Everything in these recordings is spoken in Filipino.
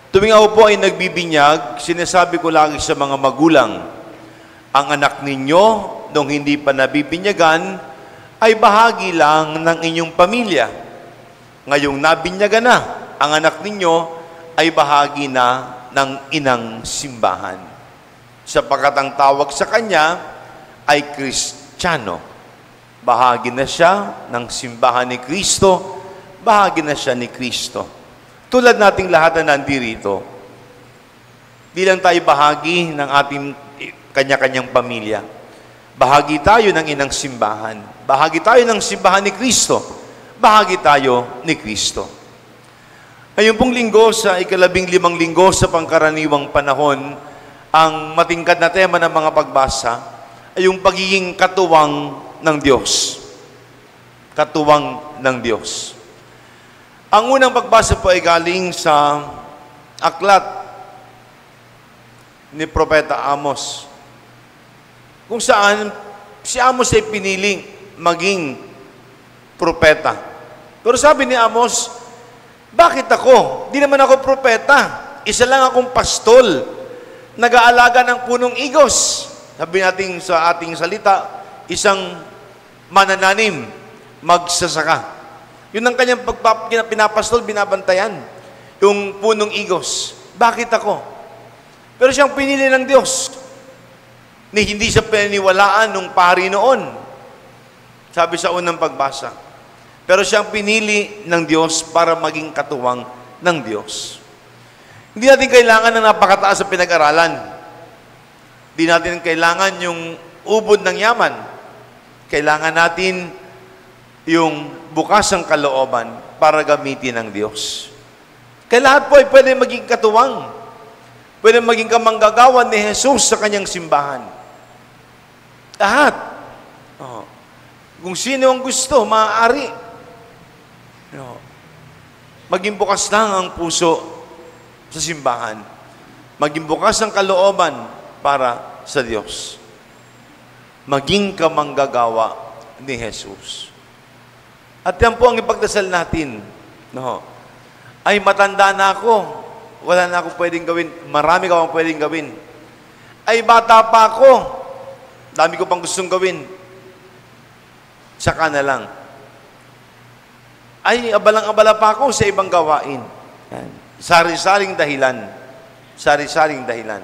Tuwing ako po ay nagbibinyag, sinasabi ko lagi sa mga magulang, ang anak ninyo, nung hindi pa nabibinyagan, ay bahagi lang ng inyong pamilya. Ngayong nabinyagan na, ang anak ninyo ay bahagi na ng inang simbahan. Sapagkat ang tawag sa kanya ay Kristiyano. Bahagi na siya ng simbahan ni Kristo, bahagi na siya ni Kristo. Tulad nating lahat na nandirito, di lang tayo bahagi ng ating kanya-kanyang pamilya. Bahagi tayo ng inang simbahan. Bahagi tayo ng simbahan ni Kristo. Bahagi tayo ni Kristo. Ngayon pong linggo, sa ika-15 linggo sa pangkaraniwang panahon, ang matingkad na tema ng mga pagbasa ay yung pagiging katuwang ng Diyos. Katuwang ng Diyos. Ang unang pagbasa po ay galing sa aklat ni Propeta Amos, kung saan si Amos ay piniling maging propeta. Pero sabi ni Amos, bakit ako? Di naman ako propeta. Isa lang akong pastol, nag-aalaga ng punong igos. Sabi natin sa ating salita, isang manananim, magsasaka. Yun ang kanyang pinapastol, binabantayan. Yung punong igos. Bakit ako? Pero siyang pinili ng Diyos. Hindi siya pinaniwalaan nung pari noon. Sabi sa unang pagbasa. Pero siyang pinili ng Diyos para maging katuwang ng Diyos. Hindi natin kailangan ng napakataas sa pinag-aralan. Hindi natin kailangan yung ubod ng yaman. Kailangan natin yung bukas ang kalooban para gamitin ng Diyos. Kaya lahat po ay pwede maging katuwang. Pwede maging kamanggagawa ni Jesus sa kanyang simbahan. Lahat. Oh. Kung sino ang gusto, maaari. No. Maging bukas lang ang puso sa simbahan. Maging bukas ang kalooban para sa Diyos. Maging kamanggagawa ni Jesus. At yan po ang ipagdasal natin. No. Ay, matanda na ako. Wala na akong pwedeng gawin. Marami ka pang pwedeng gawin. Ay, bata pa ako. Dami ko pang gustong gawin. Saka na lang. Ay, abalang-abala pa ako sa ibang gawain. Yan. Sari-saring dahilan. Sari-saring dahilan.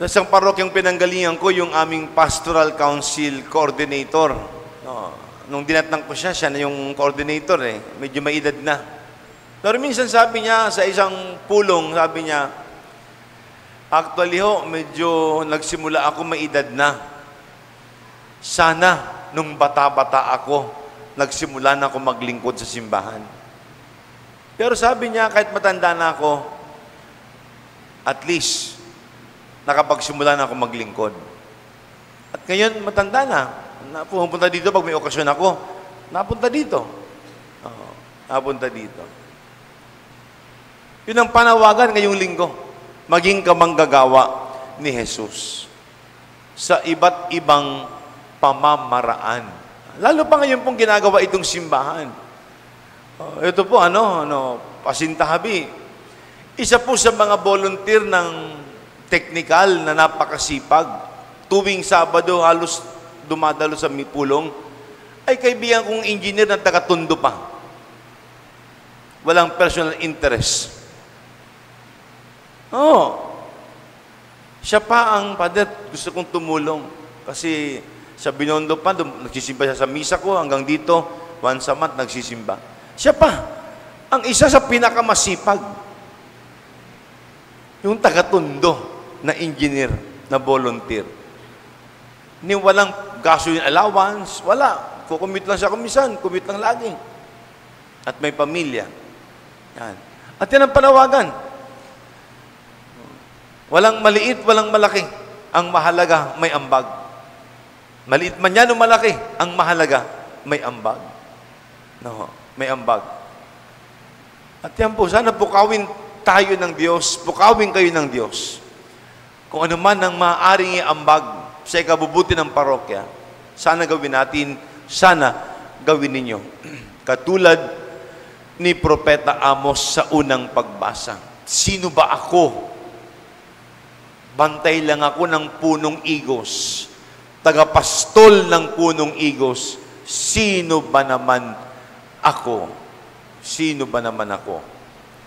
Sa isang parokyang pinanggalingan ko, yung aming pastoral council coordinator. No, nung dinatnang ko siya, siya na yung coordinator eh. Medyo may edad na. Pero minsan sabi niya, sa isang pulong, sabi niya, actually ho, medyo nagsimula ako may edad na. Sana, nung bata-bata ako, nagsimula na ako maglingkod sa simbahan. Pero sabi niya, kahit matanda na ako, at least, nakapagsimula na ako maglingkod. At ngayon, matanda na. Pumunta dito pag may okasyon ako. Napunta dito. Napunta dito. Yun ang panawagan ngayong linggo. Maging kamanggagawa ni Jesus sa iba't ibang pamamaraan. Lalo pa ngayon pong ginagawa itong simbahan. Ito po, pasintahabi. Isa po sa mga volunteer ng teknikal na napakasipag. Tuwing Sabado, halos dumadalo sa pulong, ay kaibigan kong engineer na taga-Tondo pa. Walang personal interest. Siya pa ang pader, gusto kong tumulong. Kasi sa Binondo pa, nagsisimba siya sa misa ko, hanggang dito, once a month, nagsisimba. Siya pa, ang isa sa pinakamasipag. Yung taga-Tondo na engineer, na volunteer. Ni walang gasoline allowance, wala. Kukumit lang siya kumisan, kumit lang lagi. At may pamilya. Yan. At yan ang panawagan. Walang maliit, walang malaki. Ang mahalaga, may ambag. Maliit man yan o malaki, ang mahalaga, may ambag. No, may ambag. At yan po, sana pukawin tayo ng Diyos, pukawin kayo ng Diyos. Kung ano man ang maaaring iambag sa ikabubuti ng parokya, sana gawin natin, sana gawin ninyo. Katulad ni Propeta Amos sa unang pagbasa. Sino ba ako? Bantay lang ako ng punong igos. Tagapastol ng punong igos. Sino ba naman ako? Sino ba naman ako?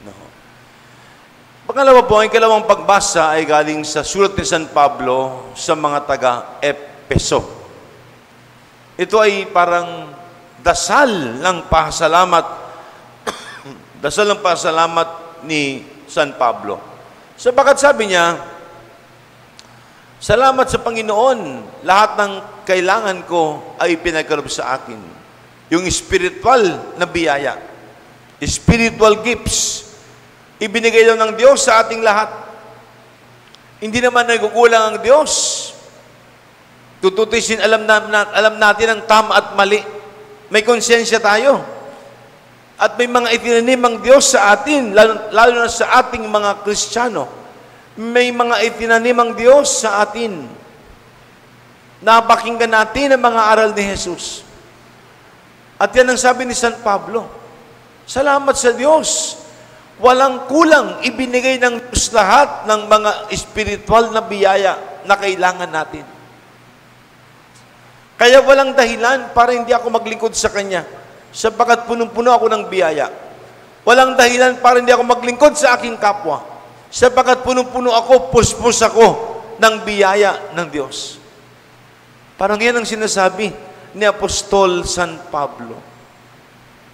No. Pangalawa po, ang ikalawang pagbasa ay galing sa sulat ni San Pablo sa mga taga-Epeso. Ito ay parang dasal ng pasalamat. Dasal ng pasalamat ni San Pablo. Sapagkat sabi niya, salamat sa Panginoon, lahat ng kailangan ko ay pinagkaloob sa akin. Yung spiritual na biyaya, spiritual gifts, ibinigay daw ng Diyos sa ating lahat. Hindi naman nagkukulang ang Diyos. Tututisin, alam natin ang tama at mali. May konsensya tayo. At may mga itinanim ang Diyos sa atin, lalo na sa ating mga Kristiyano. May mga itinanim ang Diyos sa atin. Napakinggan natin ang mga aral ni Jesus. At yan ang sabi ni San Pablo. Salamat sa Diyos. Walang kulang, ibinigay ng Diyos lahat ng mga espiritual na biyaya na kailangan natin. Kaya walang dahilan para hindi ako maglingkod sa Kanya, sapagkat punong-puno ako ng biyaya. Walang dahilan para hindi ako maglingkod sa aking kapwa, sapagkat punong-puno ako, puspos ako ng biyaya ng Diyos. Parang yan ang sinasabi ni Apostol San Pablo.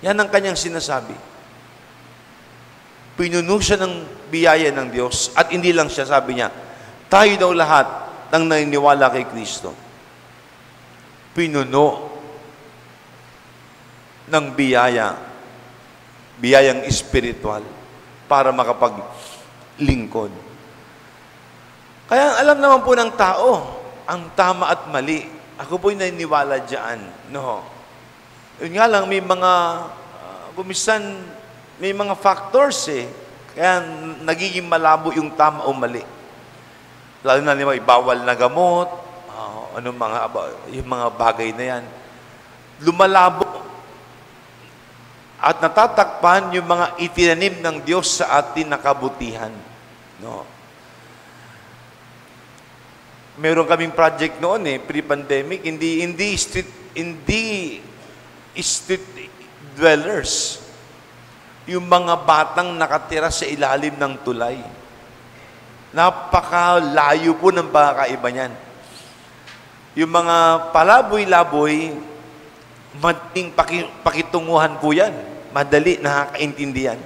Yan ang kanyang sinasabi. Pinuno siya ng biyaya ng Diyos at hindi lang siya, sabi niya, tayo daw lahat ng naniniwala kay Kristo. Pinuno ng biyayang espiritual para makapaglingkod. Kaya alam naman po ng tao ang tama at mali. Ako po'y naniniwala dyan. No. Yun nga lang, may mga kumisan, may mga factors kaya nagiging malabo yung tama o mali. Lalo na may bawal na gamot, yung mga bagay na yan. Lumalabo at natatakpan yung mga itinanim ng Diyos sa atin na kabutihan. No. Meron kaming project noon pre-pandemic, hindi street dwellers. Yung mga batang nakatira sa ilalim ng tulay. Napakalayo po ng pagkakaiba niyan. Yung mga palaboy-laboy, madaling pakitunguhan po yan. Madali, nakakaintindihan.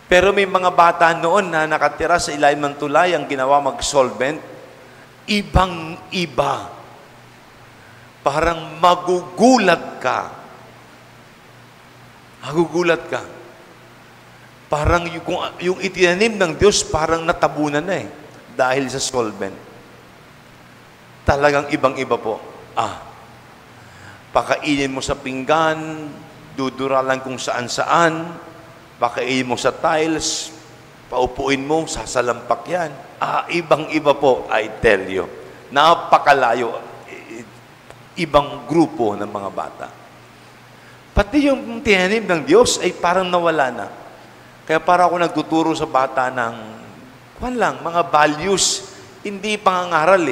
Pero may mga bata noon na nakatira sa ilalim ng tulay, ang ginawa mag-solvent, ibang-iba. Parang magugulat ka. Magugulat ka. Parang yung itinanim ng Diyos parang natabunan na dahil sa solvent. Talagang ibang-iba po. Pakainin mo sa pinggan, duduralan kung saan-saan, pakainin mo sa tiles, paupuin mo, sasalampak yan. Ibang-iba po, I tell you. Napakalayo. Ibang grupo ng mga bata. Pati yung tinanim ng Diyos ay parang nawala na. Kaya para ako nagtuturo sa bata ng, mga values, hindi pangangaral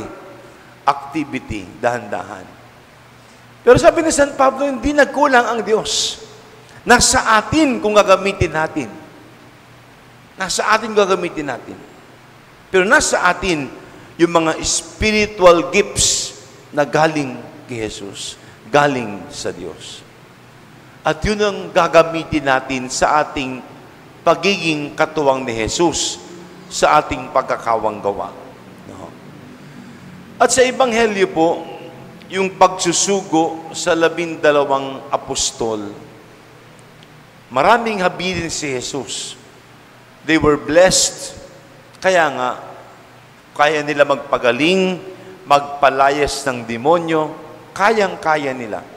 activity, dahan-dahan. Pero sabi ni San Pablo, hindi nagkulang ang Diyos. Nasa atin kung gagamitin natin. Nasa atin gagamitin natin. Pero nasa atin yung mga spiritual gifts na galing kay Jesus, galing sa Diyos. At yun ang gagamitin natin sa ating pagiging katuwang ni Jesus sa ating pagkakawanggawa. No? At sa Ebanghelyo po, yung pagsusugo sa 12 apostol, maraming habilin si Jesus. They were blessed. Kaya nga, kaya nila magpagaling, magpalayas ng demonyo, kayang-kaya nila.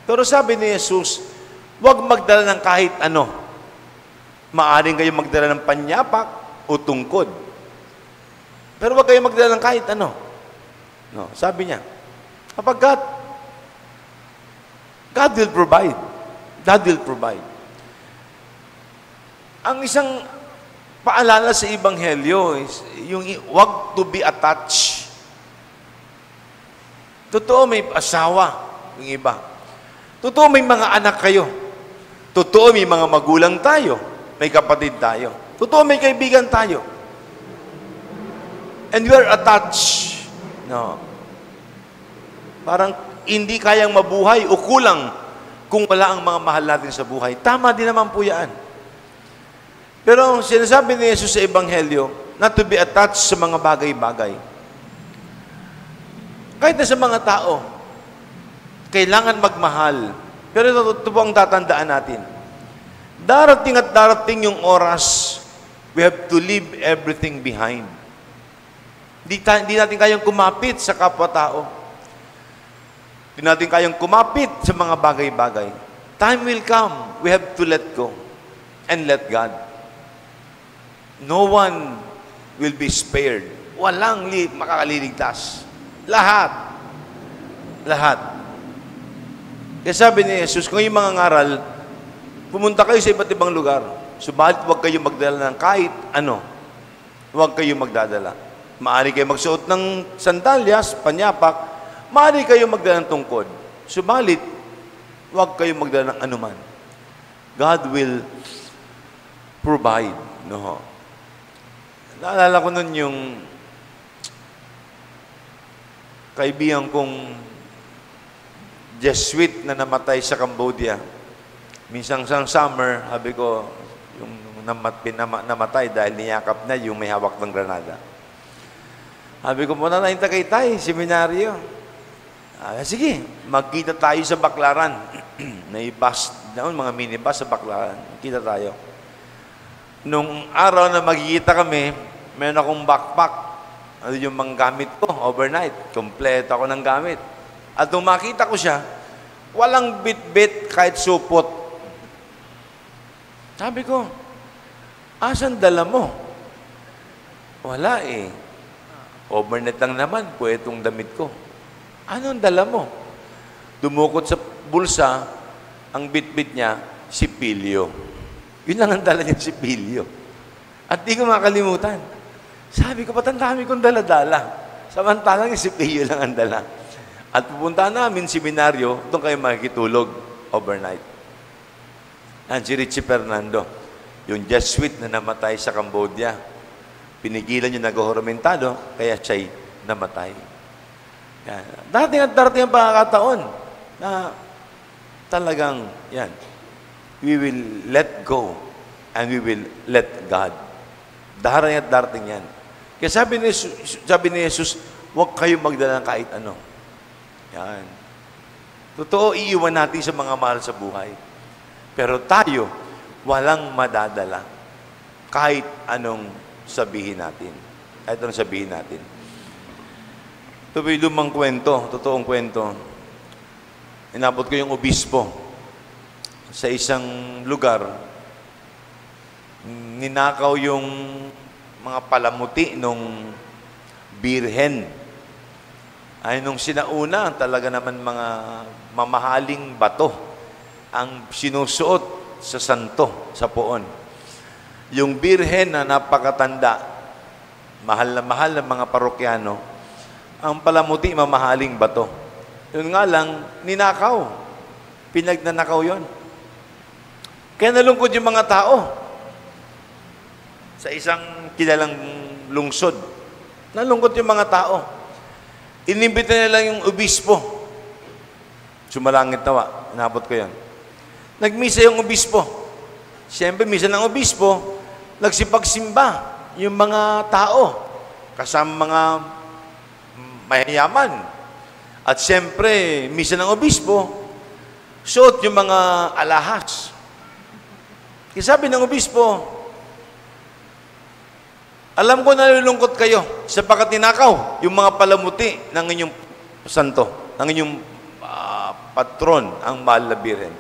Pero sabi ni Jesus, huwag magdala ng kahit ano. Maaring kayo magdala ng panyapak o tungkod. Pero huwag kayo magdala ng kahit ano. No, sabi niya, kapag God will provide. God will provide. Ang isang paalala sa Ebanghelyo is yung wag to be attached. Totoo may asawa, yung iba. Totoo may mga anak kayo. Totoo may mga magulang tayo. May kapatid tayo. Totoo may kaibigan tayo. And we are attached. No. Parang hindi kayang mabuhay o kulang kung wala ang mga mahal natin sa buhay. Tama din naman po yan. Pero ang sinasabi ni Jesus sa Ebanghelyo, not to be attached sa mga bagay-bagay. Kahit na sa mga tao, kailangan magmahal. Pero ito po ang tatandaan natin. Darating at darating yung oras, we have to leave everything behind. Hindi natin kayang kumapit sa kapwa-tao. Hindi natin kayang kumapit sa mga bagay-bagay. Time will come, we have to let go and let God. No one will be spared. Walang makakaliligtas. Lahat. Lahat. Kaya sabi ni Jesus, kung yung mga ngaral, pumunta kayo sa iba't ibang lugar. Subalit huwag kayong magdala ng kahit ano. Huwag kayong magdadala. Maaari kayo magsuot ng sandalyas, panyapak. Maaari kayo magdala ng tungkod. Subalit, huwag kayong magdala ng anuman. God will provide. No? Naalala ko nun yung kaibigan kong Jesuit na namatay sa Cambodia. Minsan sa summer, sabi ko, yung namatay dahil niyakap na yung may hawak ng granada. Sabi ko, muna na yung Tagaytay, seminaryo. Sige, magkita tayo sa Baclaran. May bus, mga minibus sa Baclaran. Kita tayo. Nung araw na magkikita kami, meron akong backpack. Ano yung mga gamit ko overnight. Kompleto ako ng gamit. At nung makita ko siya, walang bit-bit kahit supot. Sabi ko, asan dala mo? Wala eh. Overnight lang naman, pwede itong damit ko. Anong dala mo? Dumukot sa bulsa, ang bit-bit niya, sipilyo. Yun lang ang dala niya, sipilyo. At di ko makalimutan. Sabi ko, ba't ang dami kong dala-dala? Samantalang yung sipilyo lang ang dala. At pupunta namin seminaryo, doon kayo makikitulog overnight. Si Richie Fernando, yung Jesuit na namatay sa Cambodia. Pinigilan yung nag-horomentado, kaya siya'y namatay. Yan. Darating at darating ang pagkakataon na talagang, yan, we will let go and we will let God. Darating at darating yan. Kaya sabi ni Jesus, huwag kayong magdala ng kahit ano. Yan. Totoo, iiwan natin sa mga mahal sa buhay. Pero tayo, walang madadala. Kahit anong sabihin natin. Kahit anong sabihin natin. Ito po yung lumang kwento, totoong kwento. Inabot ko yung obispo sa isang lugar. Ninakaw yung mga palamuti nung birhen. Ay nung sinauna, talaga naman mga mamahaling bato ang sinusuot sa santo, sa poon. Yung birhen na napakatanda, mahal na mga parokyano, ang palamuti, mamahaling bato. Yun nga lang, ninakaw. Pinagnanakaw yon. Kaya nalungkot yung mga tao sa isang kilalang lungsod. Nalungkot yung mga tao. Inimbita nila yung obispo. Sumalangit nawa. Inabot ko yan. Nagmisa yung obispo. Siyempre, misa ng obispo, nagsipagsimba yung mga tao. Kasama mga mayayaman. At siyempre, misa ng obispo, suot yung mga alahas. Kaya sabi ng obispo, alam ko nalulungkot kayo sapagkat tinakaw yung mga palamuti ng inyong santo, ng inyong patron, ang mahal na birhen.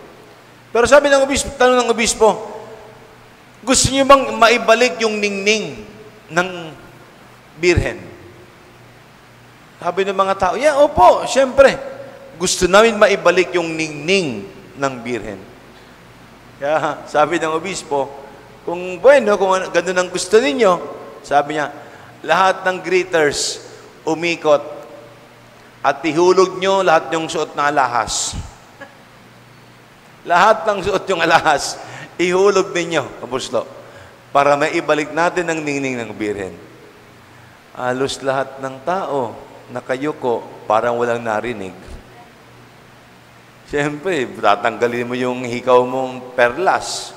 Pero sabi ng obispo, tanong ng obispo, gusto niyo bang maibalik yung ningning ng birhen? Sabi ng mga tao, yeah, opo, siyempre. Gusto namin maibalik yung ningning ng birhen. Kaya sabi ng obispo, Kung ganun ang gusto ninyo, sabi niya, lahat ng greeters, umikot, at ihulog nyo lahat yung suot na alahas. Lahat ng suot yung alahas, ihulog ninyo, apostol, para maibalik natin ang ningning ng Birhen. Halos lahat ng tao, nakayuko, parang walang narinig. Siyempre, tatanggalin mo yung hikaw mong perlas.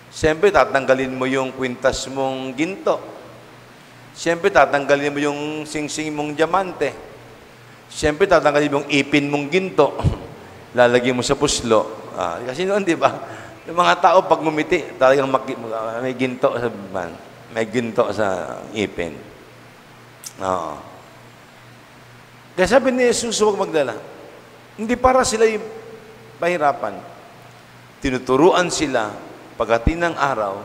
Siyempre, tatanggalin mo yung kwintas mong ginto. Siyempre, tatanggalin mo yung singsing mong diamante. Siyempre, tatanggalin mo yung ipin mong ginto. Lalagyan mo sa puslo. Kasi noon, di ba? Yung mga tao, pag ngumiti, talagang may ginto sa ban. May ginto sa ipin. Oo. Kaya sabi ni Jesus, huwag magdala. Hindi para sila yung pahirapan. Tinuturuan sila, pagdating ng araw,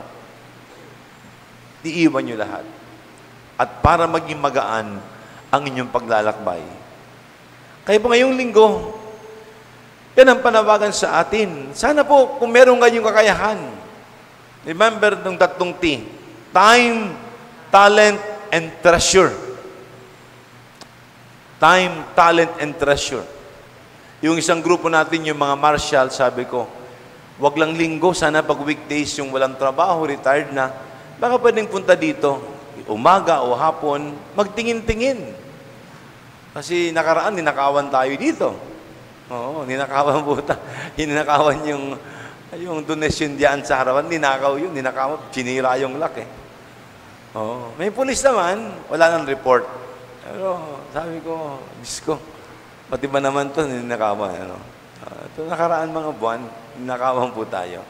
iiwan nyo lahat. At para maging magaan ang inyong paglalakbay. Kaya po ngayong linggo, yan ang panawagan sa atin. Sana po, kung meron kayong kakayahan, remember ng 3 T, time, talent, and treasure. Time, talent, and treasure. Yung isang grupo natin, yung mga marshal, sabi ko, wag lang linggo, sana pag weekdays yung walang trabaho, retired na, baka pwedeng punta dito, umaga o hapon, magtingin-tingin. Kasi nakaraan, ninakawan tayo dito. Oo, ninakawan po ninakawan yung donation diyan sa harapan, ninakaw yun, ninakawan, sinira yung lock eh. Oo, may pulis naman, wala nang report. Pero sabi ko, Diyos ko, pati ba naman ito, ninakawan. Ito nakaraan mga buwan, ninakawan po tayo.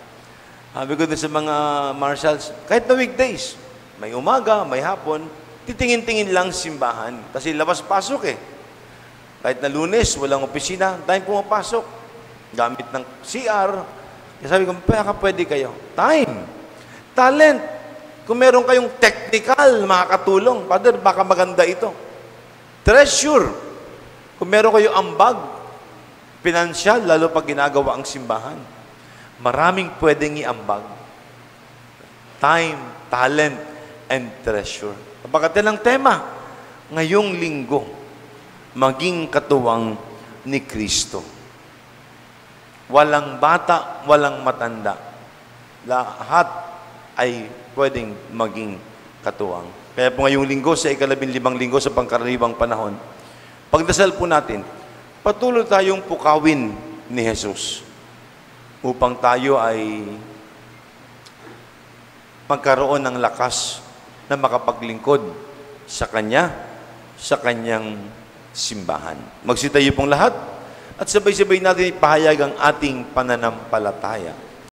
Sabi ko din sa mga marshals, kahit na weekdays, may umaga, may hapon, titingin-tingin lang simbahan. Kasi labas-pasok eh. Kahit na Lunes, walang opisina, tayong pumapasok. Gamit ng CR. Kaya sabi ko, pwede kayo. Time. Talent. Kung meron kayong technical, makakatulong. Father, baka maganda ito. Treasure. Kung meron kayong ambag, pinansyal, lalo pag ginagawa ang simbahan. Maraming pwedeng iambag. Time, talent, and treasure. Kapagkat ang tema, ngayong linggo, maging katuwang ni Kristo. Walang bata, walang matanda. Lahat ay pwedeng maging katuwang. Kaya po ngayong linggo, sa 15 linggo sa pangkaraniwang panahon, pagdasal po natin, patuloy tayong pukawin ni Jesus upang tayo ay magkaroon ng lakas na makapaglingkod sa Kanya, sa Kanyang simbahan. Magsitayo pong lahat at sabay-sabay natin ipahayag ang ating pananampalataya.